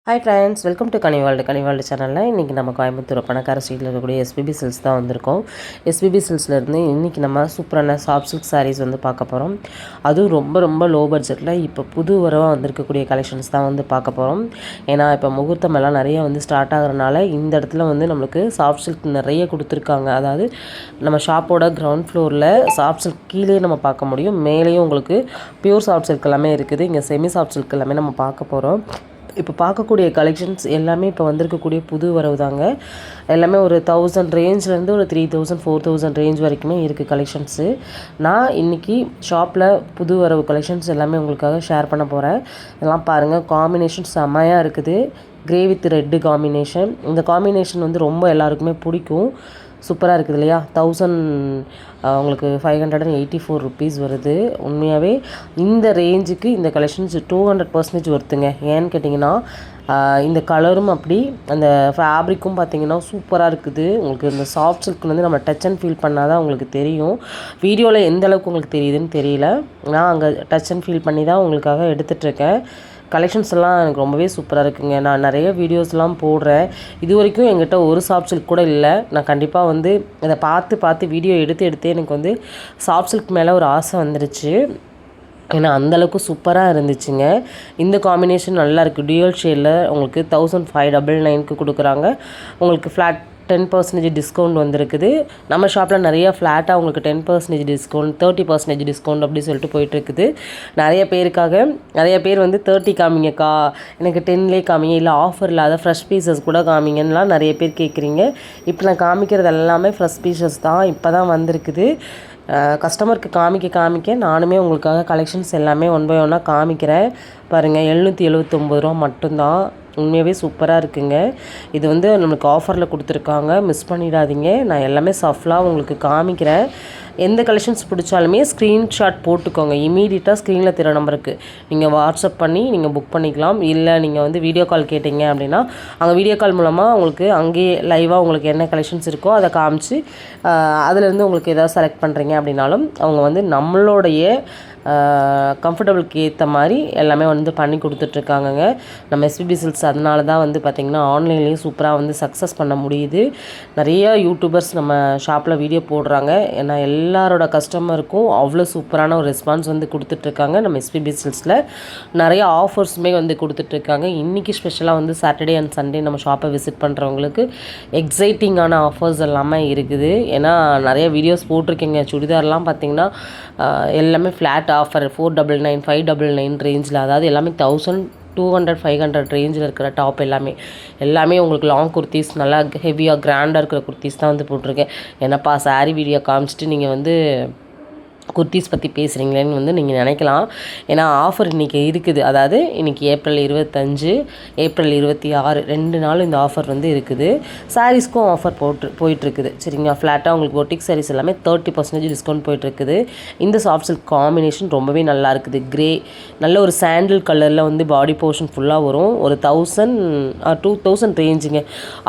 Hi friends, welcome to கனிவால்டு சேனலில் இன்றைக்கி நம்ம கோயம்புத்தூர் பணக்கார ஸ்ட்ரீட்டில் இருக்கக்கூடிய எஸ்பிபி சில்க்ஸ் தான் வந்திருக்கோம். எஸ்பிபி சில்க்ஸ்லேருந்து இன்றைக்கி நம்ம சூப்பரான சாஃப்ட் சில்க் சாரீஸ் வந்து பார்க்க போகிறோம். அதுவும் ரொம்ப லோ பட்ஜெட்டில் இப்போ புது வரவாக வந்திருக்கக்கூடிய கலெக்ஷன்ஸ் தான் வந்து பார்க்க போகிறோம். ஏன்னா இப்போ முகூர்த்தம் எல்லாம் நிறைய வந்து ஸ்டார்ட் ஆகிறனால இந்த இடத்துல வந்து நம்மளுக்கு சாஃப்ட் சில்க் நிறைய கொடுத்துருக்காங்க. அதாவது நம்ம ஷாப்போட கிரவுண்ட் ஃப்ளோரில் சாஃப்ட் சில்க் கீழே நம்ம பார்க்க முடியும், மேலேயும் உங்களுக்கு பியூர் சாஃப்ட் சில்க் எல்லாமே இருக்குது. இங்கே செமி சாஃப்ட் சில்க் எல்லாமே நம்ம பார்க்க போகிறோம். இப்போ பார்க்கக்கூடிய கலெக்ஷன்ஸ் எல்லாமே இப்போ வந்திருக்கக்கூடிய புது வரவு தாங்க. எல்லாமே ஒரு 1000 ரேஞ்சிலேருந்து ஒரு 3000 4000 ரேஞ்ச் வரைக்குமே இருக்குது கலெக்ஷன்ஸு. நான் இன்றைக்கி ஷாப்பில் புது வரவு கலெக்ஷன்ஸ் எல்லாமே உங்களுக்காக ஷேர் பண்ண போகிறேன். இதெல்லாம் பாருங்கள், காம்பினேஷன் செம்மையாக இருக்குது. Grey with red combination. இந்த காம்பினேஷன் வந்து ரொம்ப எல்லாருக்குமே பிடிக்கும். சூப்பராக இருக்குது இல்லையா? 1000 உங்களுக்கு 584 ருபீஸ் வருது. உண்மையாகவே இந்த ரேஞ்சுக்கு இந்த கலெக்ஷன்ஸ் 200% வருதுங்க. ஏன்னு கேட்டிங்கன்னா இந்த கலரும் அப்படி, அந்த ஃபேப்ரிக்கும் பார்த்திங்கன்னா சூப்பராக இருக்குது. உங்களுக்கு இந்த சாஃப்ட் சில்க் வந்து நம்ம டச் அண்ட் ஃபீல் பண்ணால் தான் உங்களுக்கு தெரியும். வீடியோவில் எந்த அளவுக்கு உங்களுக்கு தெரியுதுன்னு தெரியல. நான் அங்கே டச் அண்ட் ஃபீல் பண்ணி தான் உங்களுக்காக எடுத்துகிட்ருக்கேன். கலெக்ஷன்ஸ் எல்லாம் எனக்கு ரொம்பவே சூப்பராக இருக்குங்க. நான் நிறைய வீடியோஸ்லாம் போடுறேன். இது வரைக்கும் என்கிட்ட ஒரு சாஃப்ட் சில்க் கூட இல்லை. நான் கண்டிப்பாக வந்து அதை பார்த்து வீடியோ எடுத்து எனக்கு வந்து சாஃப்ட் சில்க் மேலே ஒரு ஆசை வந்துருச்சு. ஏன்னா அந்தளவுக்கு சூப்பராக இருந்துச்சுங்க. இந்த காம்பினேஷன் நல்லா இருக்குது. டியூயல் ஷேடில் உங்களுக்கு 1599க்கு கொடுக்குறாங்க. உங்களுக்கு ஃப்ளாட் 10% டிஸ்கவுண்ட் வந்திருக்குது. நம்ம ஷாப்பில் நிறைய ஃப்ளாட்டாக உங்களுக்கு 10% டிஸ்கவுண்ட், 30% டிஸ்கவுண்ட் அப்படி சொல்லிட்டு போயிட்டுருக்குது. நிறைய பேர் வந்து 30 காமிங்கக்கா, எனக்கு 10லே காமிங்க, இல்லை ஆஃபர் இல்லாத ஃப்ரெஷ் பீசஸ் கூட காமிங்கன்னெலாம் நிறைய பேர் கேட்குறீங்க. இப்போ நான் காமிக்கிறது எல்லாமே ஃப்ரெஷ் பீசஸ் தான், இப்போ தான் வந்திருக்குது. கஸ்டமருக்கு காமிக்க நானுமே உங்களுக்காக கலெக்ஷன்ஸ் எல்லாமே ஒன் பை ஒன்னாக காமிக்கிறேன். பாருங்கள், 779 ரூபா மட்டும்தான். உண்மையாகவே சூப்பராக இருக்குங்க. இது வந்து நம்மளுக்கு ஆஃபரில் கொடுத்துருக்காங்க, மிஸ் பண்ணிடாதீங்க. நான் எல்லாமே சஃப்லாக உங்களுக்கு காமிக்கிறேன். எந்த கலெக்ஷன்ஸ் பிடிச்சாலுமே ஸ்க்ரீன்ஷாட் போட்டுக்கோங்க. இமீடியட்டாக ஸ்க்ரீனில் தெரிய நம்பருக்கு நீங்கள் வாட்ஸ்அப் பண்ணி நீங்கள் புக் பண்ணிக்கலாம். இல்லை நீங்கள் வந்து வீடியோ கால் கேட்டிங்க அப்படின்னா அங்கே வீடியோ கால் மூலமாக உங்களுக்கு அங்கேயே லைவாக உங்களுக்கு என்ன கலெக்ஷன்ஸ் இருக்கோ அதை காமிச்சு அதிலேருந்து உங்களுக்கு எதாவது செலக்ட் பண்ணுறீங்க அப்படின்னாலும் அவங்க வந்து நம்மளுடைய கம்ஃபர்டபுளுக்கு ஏற்ற மாதிரி எல்லாமே வந்து பண்ணி கொடுத்துட்ருக்காங்கங்க. நம்ம எஸ்பிபி சில்க்ஸ் அதனால தான் வந்து பார்த்திங்கன்னா ஆன்லைன்லேயும் சூப்பராக வந்து சக்ஸஸ் பண்ண முடியுது. நிறைய யூடியூபர்ஸ் நம்ம ஷாப்பில் வீடியோ போடுறாங்க. ஏன்னா எல்லாரோட கஸ்டமருக்கும் அவ்வளோ சூப்பரான ஒரு ரெஸ்பான்ஸ் வந்து கொடுத்துட்ருக்காங்க. நம்ம எஸ்பிபி சில்க்ஸில் நிறைய ஆஃபர்ஸுமே வந்து கொடுத்துட்ருக்காங்க. இன்றைக்கி ஸ்பெஷலாக வந்து சாட்டர்டே அண்ட் சண்டே நம்ம ஷாப்பை விசிட் பண்ணுறவங்களுக்கு எக்ஸைட்டிங்கான ஆஃபர்ஸ் எல்லாமே இருக்குது. ஏன்னா நிறைய வீடியோஸ் போட்டிருக்கீங்க. சுடிதார்லாம் பார்த்திங்கன்னா எல்லாமே ஃப்ளாட் ஆஃபர் 499 599 ரேஞ்சில், அதாவது எல்லாமே 1200 500 ரேஞ்சில் இருக்கிற டாப் எல்லாமே உங்களுக்கு லாங் குர்த்திஸ், நல்லா ஹெவியாக கிராண்டாக இருக்கிற குர்த்திஸ் தான் வந்து போட்டிருக்கேன். என்னப்பா சாரீ வீடியோ காமிச்சிட்டு நீங்கள் வந்து குர்த்திஸ் பற்றி பேசுகிறீங்களேன்னு வந்து நீங்கள் நினைக்கலாம். ஏன்னா ஆஃபர் இன்றைக்கி இருக்குது. அதாவது இன்றைக்கி ஏப்ரல் 25 ஏப்ரல் 26 2 நாள் இந்த ஆஃபர் வந்து இருக்குது. சாரீஸ்க்கும் ஆஃபர் போயிட்டுருக்குது. சரிங்களா? ஃப்ளாட்டாக உங்களுக்கு பொட்டிக் சாரீஸ் எல்லாமே 30% டிஸ்கவுண்ட் போயிட்டுருக்குது. இந்த சாஃப்ட் சில்க் காம்பினேஷன் ரொம்பவே நல்லா இருக்குது. கிரே நல்ல ஒரு சாண்டில் கலரில் வந்து பாடி போர்ஷன் ஃபுல்லாக வரும். ஒரு 2000 ரேஞ்சுங்க.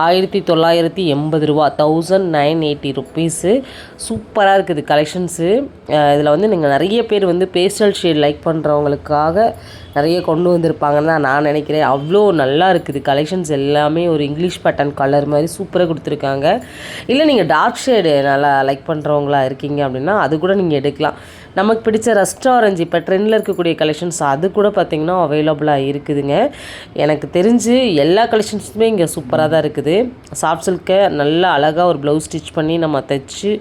1980 ரூபா, 1980 ருபீஸு. சூப்பராக இருக்குது கலெக்ஷன்ஸு. இதில் வந்து நீங்கள் நிறைய பேர் வந்து பேஸ்டல் ஷேட் லைக் பண்ணுறவங்களுக்காக நிறைய கொண்டு வந்திருப்பாங்கன்னு தான் நான் நினைக்கிறேன். அவ்வளோ நல்லா இருக்குது கலெக்ஷன்ஸ் எல்லாமே. ஒரு இங்கிலீஷ் பேட்டர்ன் கலர் மாதிரி சூப்பராக கொடுத்துருக்காங்க. இல்லை நீங்கள் டார்க் ஷேடு நல்லா லைக் பண்ணுறவங்களா இருக்கீங்க அப்படின்னா அது கூட நீங்கள் எடுக்கலாம். நமக்கு பிடிச்ச ரஸ்ட் ஆரஞ்சு இப்போ ட்ரெண்டில் இருக்கக்கூடிய கலெக்ஷன்ஸ் அது கூட பார்த்திங்கன்னா அவைலபிளாக இருக்குதுங்க. எனக்கு தெரிஞ்சு எல்லா கலெக்ஷன்ஸுமே இங்கே சூப்பராக தான் இருக்குது. சாஃப்ட் சில்கை நல்லா அழகாக ஒரு ப்ளவுஸ் ஸ்டிச் பண்ணி நம்ம தைச்சி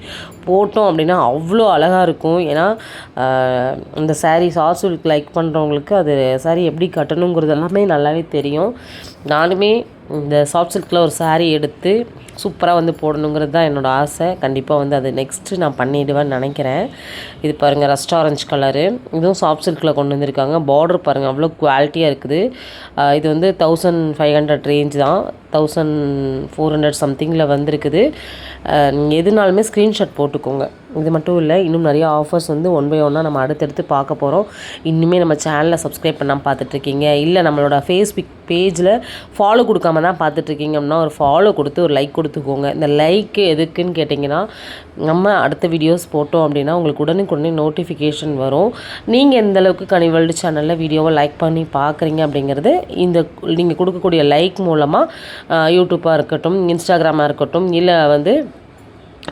போட்டோம் அப்படின்னா அவ்வளோ அழகாக இருக்கும். ஏன்னா இந்த சாரீ சாஃப்ட் சில்க் லைக் பண்ணுறவங்களுக்கு அது சாரீ எப்படி கட்டணுங்கிறது எல்லாமே நல்லாவே தெரியும். நானுமே இந்த சாஃப்ட் சில்கில் ஒரு சாரீ எடுத்து சூப்பராக வந்து போடணுங்கிறது தான் என்னோடய ஆசை. கண்டிப்பாக வந்து அது நெக்ஸ்ட்டு நான் பண்ணிவிடுவேன்னு நினைக்கிறேன். இது பாருங்கள், ரஸ்ட் ஆரஞ்சு கலரு. இதுவும் சாஃப்ட் சில்கில் கொண்டு வந்திருக்காங்க. பார்டர் பாருங்கள் அவ்வளோ குவாலிட்டியாக இருக்குது. இது வந்து 1500 ரேஞ்ச் தான், 1400 சம்திங்கில் வந்திருக்குது. எதுனாலுமே ஸ்க்ரீன்ஷாட் போட்டுக்கோங்க. இது மட்டும் இல்லை, இன்னும் நிறைய ஆஃபர்ஸ் வந்து ஒன் பை ஒன்னாக நம்ம அடுத்தடுத்து பார்க்க போகிறோம். இன்னுமே நம்ம சேனலை சப்ஸ்கிரைப் பண்ணாமல் பார்த்துட்ருக்கீங்க, இல்லை நம்மளோட ஃபேஸ்புக் பேஜில் ஃபாலோ கொடுக்காம தான் பார்த்துட்ருக்கீங்க அப்படின்னா ஒரு ஃபாலோ கொடுத்து ஒரு லைக் கொடுத்துக்கோங்க. இந்த லைக்கு எதுக்குன்னு கேட்டிங்கன்னா, நம்ம அடுத்த வீடியோஸ் போட்டோம் அப்படின்னா உங்களுக்கு உடனுக்குடனே நோட்டிஃபிகேஷன் வரும். நீங்கள் எந்த அளவுக்கு கனி வேர்ல்டு சேனலில் வீடியோவை லைக் பண்ணி பார்க்குறீங்க அப்படிங்கிறது இந்த நீங்கள் கொடுக்கக்கூடிய லைக் மூலமாக யூடியூப்பாக இருக்கட்டும், இன்ஸ்டாகிராமாக இருக்கட்டும், இல்லை வந்து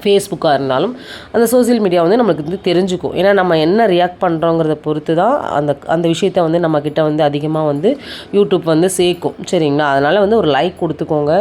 ஃபேஸ்புக்காக இருந்தாலும் அந்த சோசியல் மீடியா வந்து நம்மளுக்கு வந்து தெரிஞ்சுக்கும். ஏன்னா நம்ம என்ன ரியாக்ட் பண்ணுறோங்கிறத பொறுத்து தான் அந்த விஷயத்தை வந்து நம்மக்கிட்ட வந்து அதிகமாக வந்து யூடியூப் வந்து சேர்க்கும். சரிங்களா? அதனால் வந்து ஒரு லைக் கொடுத்துக்கோங்க.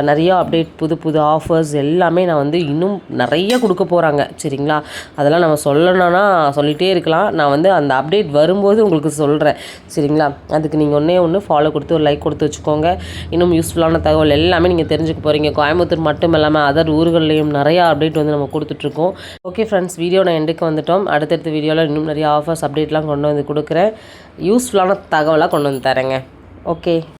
நிறையா அப்டேட், புது புது ஆஃபர்ஸ் எல்லாமே நான் வந்து இன்னும் நிறைய கொடுக்க போகிறாங்க. சரிங்களா? அதெல்லாம் நம்ம சொல்லணும்னா சொல்லிகிட்டே இருக்கலாம். நான் வந்து அந்த அப்டேட் வரும்போது உங்களுக்கு சொல்கிறேன். சரிங்களா? அதுக்கு நீங்கள் ஒன்று ஃபாலோ கொடுத்து ஒரு லைக் கொடுத்து வச்சுக்கோங்க. இன்னும் யூஸ்ஃபுல்லான தகவல் எல்லாமே நீங்கள் தெரிஞ்சுக்க போகிறீங்க. கோயம்புத்தூர் மட்டும் இல்லாமல் அதர் ஊர்கள்லேயும் நிறையா அப்டேட் வந்து நம்ம கொடுத்துட்ருக்கோம். ஓகே ஃப்ரெண்ட்ஸ், வீடியோ நான் எண்டுக்கு வந்துட்டோம். அடுத்தடுத்த வீடியோவில் இன்னும் நிறைய ஆஃபர்ஸ் அப்டேட்லாம் கொண்டு வந்து கொடுக்குறேன். யூஸ்ஃபுல்லான தகவலாக கொண்டு வந்து தரேங்க. ஓகே.